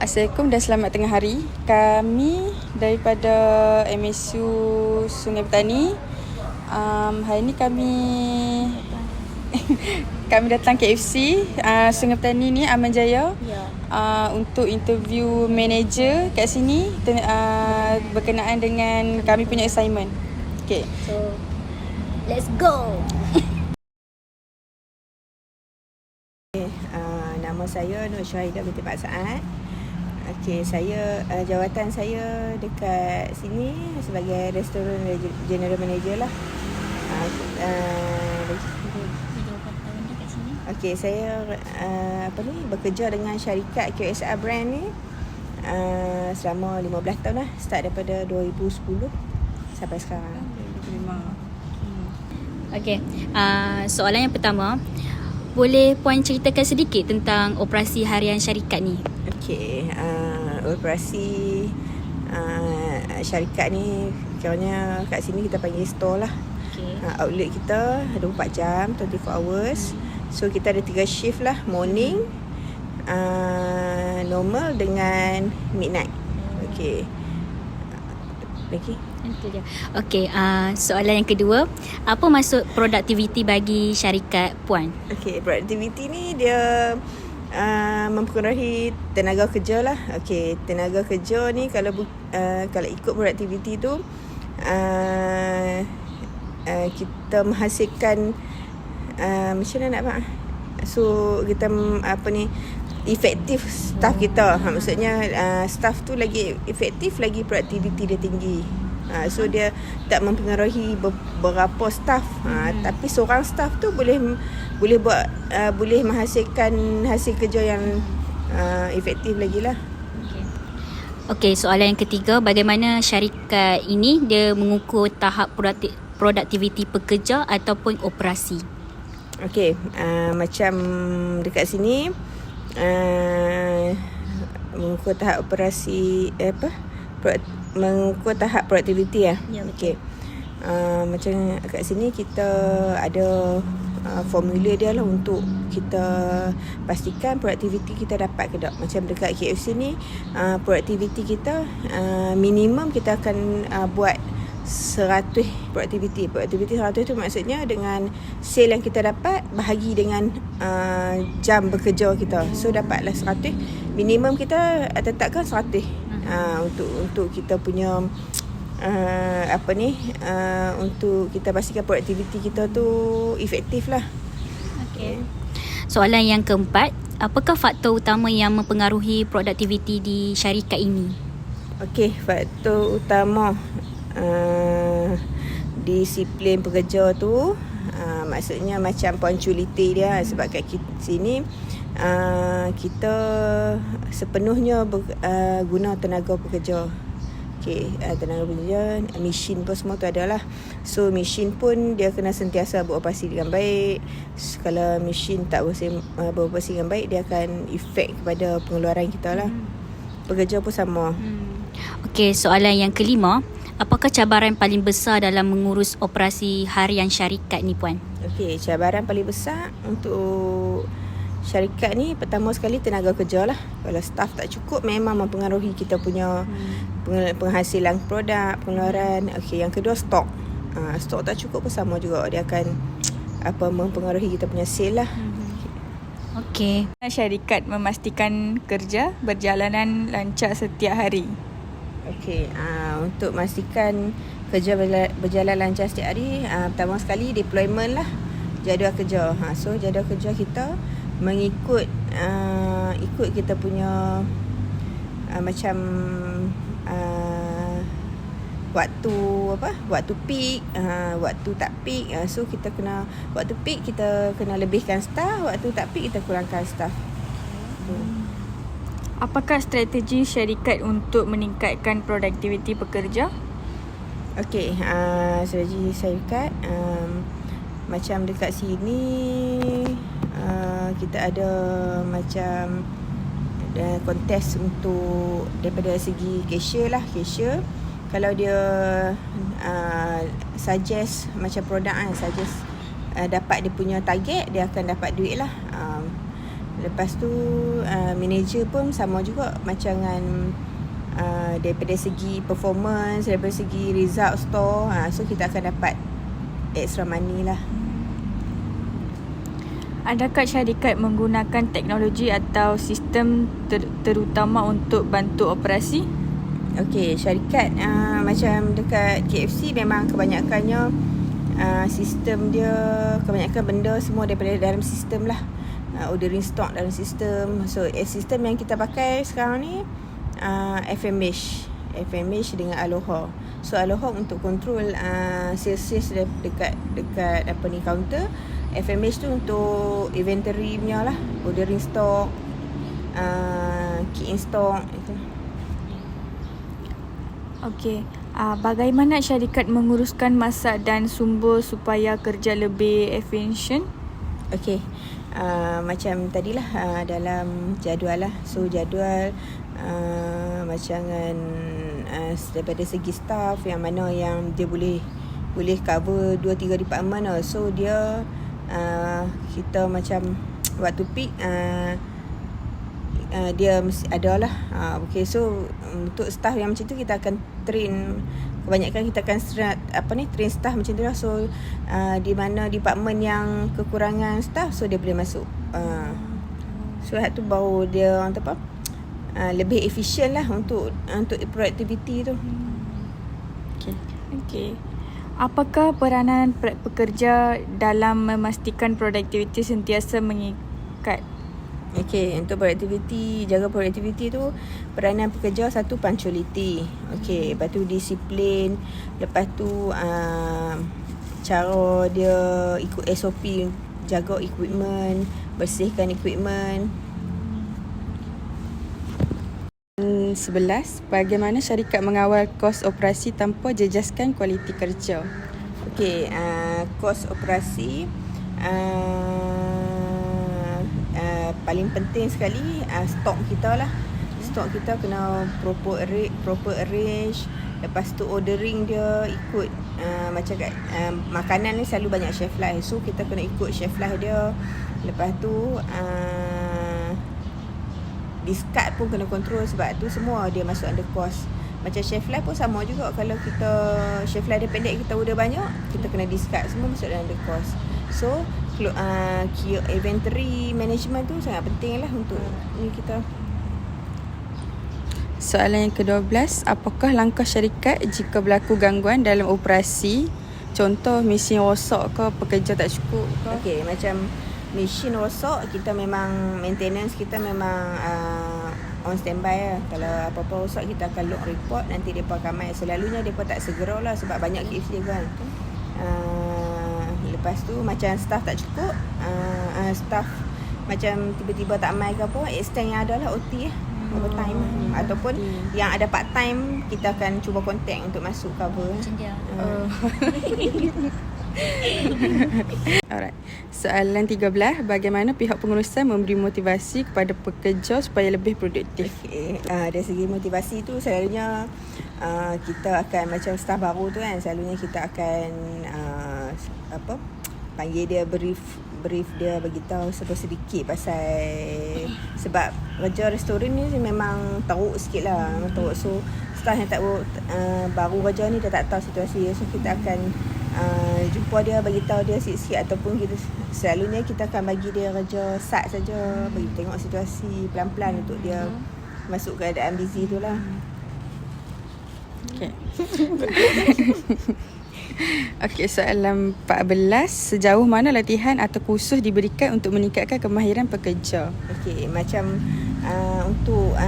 Assalamualaikum dan selamat tengah hari. Kami daripada MSU Sungai Petani. Hari ni kami datang KFC Sungai Petani ni, Aman Jaya. Untuk interview manager kat sini berkenaan dengan kami punya assignment. Okay. So, let's go. Nama saya Nur Syahidah binti Pak Saad. Okey, saya jawatan saya dekat sini sebagai restoran general manager lah. Okey, saya bekerja dengan syarikat QSR brand ni selama 15 tahun lah. Start daripada 2010 sampai sekarang. Okey, soalan yang pertama, boleh Puan ceritakan sedikit tentang operasi harian syarikat ni? Okey, operasi syarikat ni kiranya kat sini kita panggil store lah. Okay. Outlet kita 24 jam, 24 hours. So kita ada 3 shift lah, morning, normal dengan midnight. Okey. Lagi? Itu je. Okey, soalan yang kedua, apa maksud produktiviti bagi syarikat Puan? Okey, produktiviti ni dia mempengaruhi tenaga kerja lah. Okey, tenaga kerja ni kalau ikut produktiviti tu kita menghasilkan macam mana nak buat? So kita efektif staff kita. Maksudnya staff tu lagi efektif, lagi produktiviti dia tinggi. So dia tak mempengaruhi berapa staff. Tapi seorang staff tu boleh menghasilkan hasil kerja yang efektif lagi lah. Okey, soalan yang ketiga, bagaimana syarikat ini dia mengukur tahap produktiviti pekerja ataupun operasi? Okey, macam dekat sini mengukur tahap operasi mengukur tahap produktiviti lah. Ya, okey. Macam kat sini kita ada formula dia lah untuk kita pastikan produktiviti kita dapat ke tak. Macam dekat KFC ni produktiviti kita minimum kita akan buat 100 produktiviti. Produktiviti 100 tu maksudnya dengan sale yang kita dapat bahagi dengan jam bekerja kita. So dapatlah 100. Minimum kita tetapkan 100. Untuk kita punya untuk kita pastikan produktiviti kita tu efektif lah. Okey. Soalan yang keempat, apakah faktor utama yang mempengaruhi produktiviti di syarikat ini? Okey, faktor utama disiplin pekerja tu maksudnya macam punctuality dia. Sebab kat sini kita sepenuhnya guna tenaga pekerja. Okey, tenaga pekerja, mesin pun semua tu adalah. So mesin pun dia kena sentiasa beroperasi dengan baik. Kalau mesin tak beroperasi dengan baik, dia akan efek kepada pengeluaran kita lah. Pekerja pun sama. Okey, soalan yang kelima, apakah cabaran paling besar dalam mengurus operasi harian syarikat ni, Puan? Okey, cabaran paling besar untuk syarikat ni pertama sekali tenaga kerja lah. Kalau staff tak cukup memang mempengaruhi kita punya penghasilan produk, pengeluaran. Okey, yang kedua stok. Stok tak cukup pun sama juga, dia akan mempengaruhi kita punya sale lah. Okey. Syarikat memastikan kerja berjalanan lancar setiap hari. Okey, untuk memastikan kerja berjalan lancar setiap hari, pertama sekali deployment lah, jadual kerja. So jadual kerja kita mengikut ikut kita punya macam waktu peak, waktu tak peak. So kita kena waktu peak kita kena lebihkan staff, waktu tak peak kita kurangkan staff. Apakah strategi syarikat untuk meningkatkan produktiviti pekerja? Okey, strategi syarikat macam dekat sini kita ada macam kontes untuk daripada segi cashier lah. Cashier kalau dia suggest macam produk suggest dapat dia punya target, dia akan dapat duit lah. Lepas tu manager pun sama juga macam dengan daripada segi performance, daripada segi result store, so kita akan dapat extra money lah. Adakah syarikat menggunakan teknologi atau sistem terutama untuk bantu operasi? Okey, syarikat macam dekat KFC memang kebanyakannya sistem dia, kebanyakan benda semua daripada dalam sistem lah. Ordering stock dalam sistem. So sistem yang kita pakai sekarang ni FMH dengan Aloha. So Aloha untuk kontrol sales dekat apa ni counter. FMH tu untuk inventory punya lah, ordering stock, key in stock itu. Okey. Bagaimana syarikat menguruskan masa dan sumber supaya kerja lebih efisien? Okey. Macam tadilah dalam jadual lah. So jadual macam dengan daripada segi staff yang mana yang dia boleh cover 2-3 department lah. So dia kita macam waktu peak dia mesti ada lah. Okay, so untuk staff yang macam tu kita akan train, kebanyakan kita akan train staff macam tu lah. So di mana department yang kekurangan staff, so dia boleh masuk. So hal tu baru dia lebih efisien lah untuk productivity tu. Okey. Apakah peranan pekerja dalam memastikan produktiviti sentiasa mengikat? Okey, untuk jaga produktiviti tu, peranan pekerja satu punctuality. Okey, lepas tu disiplin, lepas tu cara dia ikut SOP, jaga equipment, bersihkan equipment. 11. Bagaimana syarikat mengawal kos operasi tanpa jejaskan kualiti kerja? Okey, kos operasi paling penting sekali stok kita lah. Stok kita kena proper arrange. Lepas tu ordering dia ikut macam kat makanan ni selalu banyak shelf life. So kita kena ikut shelf life dia. Lepas tu discard pun kena kontrol, sebab tu semua dia masuk under cost. Macam shelf life pun sama juga. Kalau kita shelf life dia pendek, kita order banyak, kita kena discard, semua masuk dalam under cost. So inventory management tu sangat penting lah untuk ni kita. Soalan yang ke-12. Apakah langkah syarikat jika berlaku gangguan dalam operasi? Contoh mesin rosak ke, pekerja tak cukup ke? Okey, macam mesin rosak, kita memang maintenance kita memang on standby lah. Kalau apa-apa rosak, kita akan log report, nanti mereka akan mai. Selalunya mereka tak segera lah sebab banyak KFC kan. Lepas tu macam staff tak cukup, staff macam tiba-tiba tak mai ke apa, extend yang ada lah OT lah, overtime. Ataupun yang ada part time, kita akan cuba contact untuk masuk cover. Macam dia. Alright. Soalan 13. Bagaimana pihak pengurusan memberi motivasi kepada pekerja supaya lebih produktif? Okay. Dari segi motivasi tu selalunya kita akan macam staff baru tu kan, selalunya kita akan panggil dia, brief dia, bagi tahu sedikit pasal, sebab kerja restoran ni memang teruk sikit lah, memang teruk. So staff yang tak baru kerja ni dia tak tahu situasi, so kita akan jumpa dia, bagi tahu dia sikit-sikit, ataupun kita selalunya kita akan bagi dia kerja SAT saja, bagi tengok situasi pelan-pelan untuk dia masuk keadaan busy tu lah. Okay. Okey, soalan 14. Sejauh mana latihan atau kursus diberikan untuk meningkatkan kemahiran pekerja? Okey, macam untuk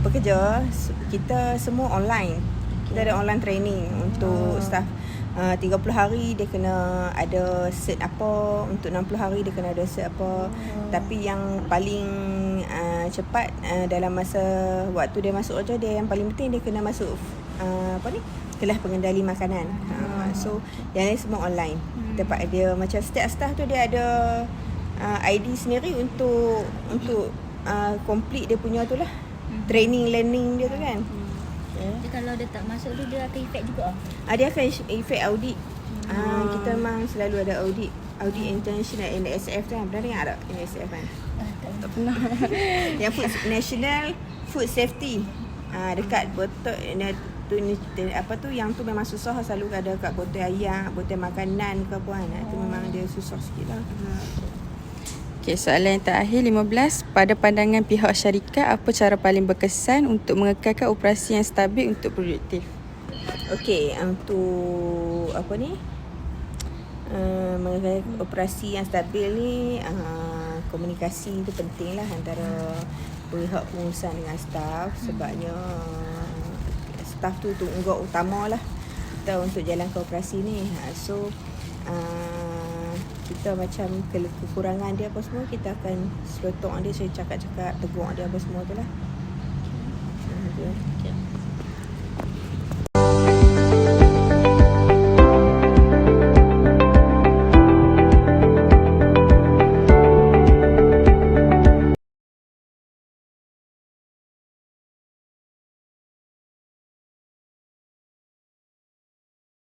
pekerja, kita semua online. Kita ada online training untuk staff. 30 hari dia kena ada set apa, untuk 60 hari dia kena ada set apa. Tapi yang paling cepat dalam masa waktu dia masuk kerja, dia yang paling penting dia kena masuk kelas pengendali makanan. So yang lain semua online. Tempat dia macam setiap staff tu dia ada ID sendiri untuk complete dia punya tu lah, training learning dia tu kan. Jadi kalau dia tak masuk tu, dia akan efek juga? Dia akan efek audit. Kita memang selalu ada audit. Audit International NSF tu kan. Pernah dengar tak NSF kan? Tak pernah. Yang National Food Safety. Dekat botol apa tu yang tu memang susah, selalu ada kat botol ayam, botol makanan ke apa kan. Itu memang dia susah sikit lah. Okay, soalan yang terakhir 15. Pada pandangan pihak syarikat, apa cara paling berkesan untuk mengekalkan operasi yang stabil untuk produktif? Okey, untuk apa ni? Mengenai operasi yang stabil ni, komunikasi tu penting lah antara pihak pengurusan dengan staff. Sebabnya staff tu tunggak utama lah kita untuk jalankan operasi ni. So kita macam kekurangan dia apa semua, kita akan selotok dia, saya cakap-cakap tegur dia apa semua tu lah.